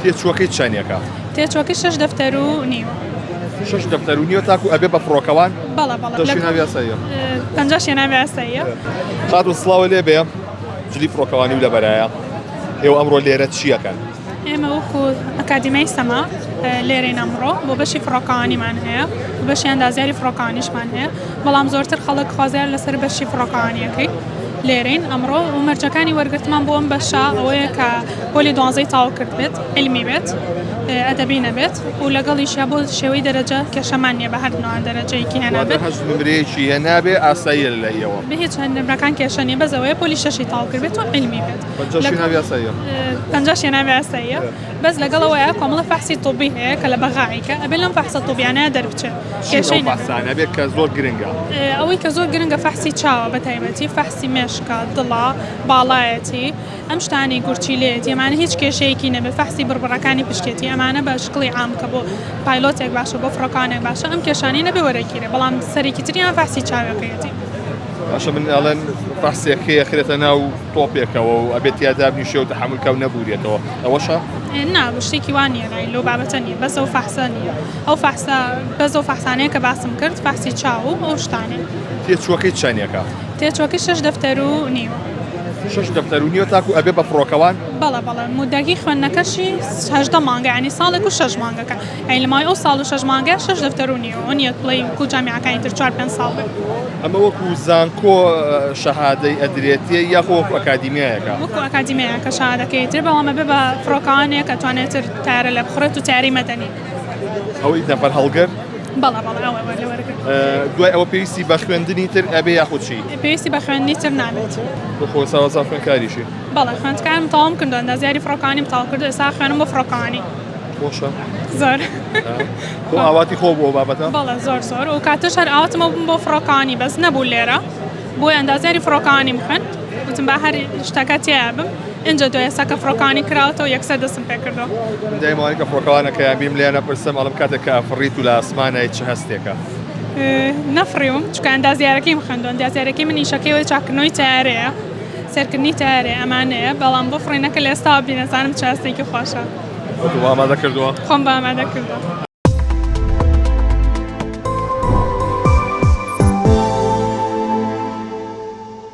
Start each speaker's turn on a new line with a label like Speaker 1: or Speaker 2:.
Speaker 1: تێچووەکەی چەندێکە؟
Speaker 2: تێچووەکەی 6 دەفتەر و نیو.
Speaker 1: 6 دەفتەر و نیوە تاکو ئەبێ بە فڕۆکەوان؟
Speaker 2: بەڵێ بەڵێ.
Speaker 1: دەشی ناوی یاساییە؟
Speaker 2: 50 ناوی یاساییە.
Speaker 1: قات و سڵاوە لێ بێ جلی فڕۆکەوانی و لەبەرایە. ئێوە ئەمڕۆ لێرە چیەکەن؟
Speaker 2: ئێمە وەکو ئەکادیمای سەما لێرەین ئەمڕۆ بۆ بەشی فڕۆکەوانیمان هەیە و بەشی ئەندازیاری فڕۆکەوانیشمان هەیە، بەڵام زۆرتر خەڵک خوازیار لەسەر بەشی فڕۆکەوانیەکەی لێرەین ئەمڕۆ و مەرجەکانی وەرگرتمان بۆ ئەم بەشە ئەوەیە کە پۆلی 12 تاو کرد بێت، علمی بێت، ئەدەبی نەبێت و لەگەڵیشیا بۆ شێوەی دەرەجە کێشەمان نییە بە هەردووان دەرەجەیەکی هێنابێت.
Speaker 1: هەست نمرەیەکی هەیە نابێ ئاساییە لەیەوە.
Speaker 2: بە هیچ نمرەکان کێشە نیە، بەزەوەی پۆلی 6 تاو کرد بێت و علمی بێت.
Speaker 1: 50 ناوی یاساییە؟
Speaker 2: 50 ناوی یاساییە، بەس لەگەڵەوەیە کۆمەڵە فەحسی طبی هەیە کە لە بەغایکە ئەبێ لەم فەحسە طبیانەیە دەربچێت.
Speaker 1: کێشەی فەحسانە بێت کە زۆر گرنگە.
Speaker 2: ئەوەی کە زۆر گرنگە فەحسی چاوە بە تایبەتی، فەحسی مێشکە، دڵە، باڵایەتی، ئەم شتانی گورچیلێت، ئەمانە هیچ کێشەیەکی نەبێت. فەحسی بڕبڕەکانی پشتێتی ئەمانە بە شکڵی عام کە بۆ پایلۆتێک باشە بۆ فڕۆکانێک باشە ئەم کێشانی نەبێ وەرەگیرێ، بەڵام سەرێکی تریان فەحسی چاوەکەیەتی.
Speaker 1: باشە من ئەڵێن فەحسێکەیە خرێتە ناو تۆپێکەوە و ئەبێت یادا بنیشێ و تەحملکە و نەبوورێتەوە، ئەوەشە؟
Speaker 2: نا شتێکی وان نیە لەو بابەتە نیە، بەس ئەو فەحسە نیە. ئەو فەحسە بەس ئەو فەحسانەیە کە باسم کرد فەحسی چاو و ئەو شتانێ.
Speaker 1: تێچووەکەی چەندێکە؟
Speaker 2: تێچووەکەی 6 دەفتەر و نیو.
Speaker 1: 6 دەفتەر و نیوە تاکو ئەبێ بە فڕۆکەوان؟
Speaker 2: بەڵێ بەڵێ مودەکی خوێندنەکەشی 18 مانگە، ینی ساڵێک و 6 مانگەکە، ئەی لەمای ئەو ساڵ و 6 مانگە 6 دەفتەر و نیو، ئەو نیەت بڵێ وەکو جامیعەکانی تر 4-5 ساڵ بێت.
Speaker 1: ئەمە وەکو زانکۆ شەهادەی ئەدرێتیە یاخۆ وەکو ئەکادیمیایەکە؟
Speaker 2: وەکو ئەکادیمیایەکە شەهادەکەی تر، بەڵام ئەبێ بە فڕۆکەوانێک کە توانێتتر تارە لە بخڕێت و تیاری مەدەنی.
Speaker 1: ئەوەی نەفەر هەڵگر؟
Speaker 2: بەڵێ بەڵێ ئەوە لە وەرگرت.
Speaker 1: دوای ئەوە پێویستی بە خوێندنی تر ئەبێ یاخود چی؟
Speaker 2: پێویستی بە خوێندنی تر نابێت.
Speaker 1: بۆ خۆ ساوەزا خوێندکاریشی؟
Speaker 2: بەڵێ خوێندکارم تەواو کردو، ئەندازیاری فڕۆکەوانی تەواو کردو، ئێستا خوێنم بۆ فڕۆکەوانی.
Speaker 1: بۆشە؟
Speaker 2: زۆر.
Speaker 1: بۆ ئاواتی خۆ بۆ بابەتە؟
Speaker 2: بەڵێ زۆر زۆر و کاتەش هەر ئاواتمە بووم بۆ فڕۆکەوانی بەس نەبوو لێرە، بۆی ئەندازیاری فڕۆکەوانی بخوێن، وتم با هەر شتەکە تێیا بم. اینجا دوای ئێستا کە فڕۆکەوانی کراوەتەوە یەکسەر دەستم پێ کردەوە.
Speaker 1: دایمانی کە فڕۆکەوانەکە یان بیم لێیانە پرسم ئەڵم کاتێک کە ئەفڕیت و لە ئاسمانە چ هەستێکە؟
Speaker 2: نەفڕیوم چکە ئەندازیارەکەیم خوێندووە، ئەندازیارەکەی من ئیشەکەی چاکردنەوەی تیارەیە، سەرکردنی تیارێ ئەمانەیە، بەڵام بۆ فڕینەکە لە ئێستا بینەزانم چ هەستێکی خۆشە.
Speaker 1: ئامادە کردووە؟
Speaker 2: خۆم بە ئامادە کردووە.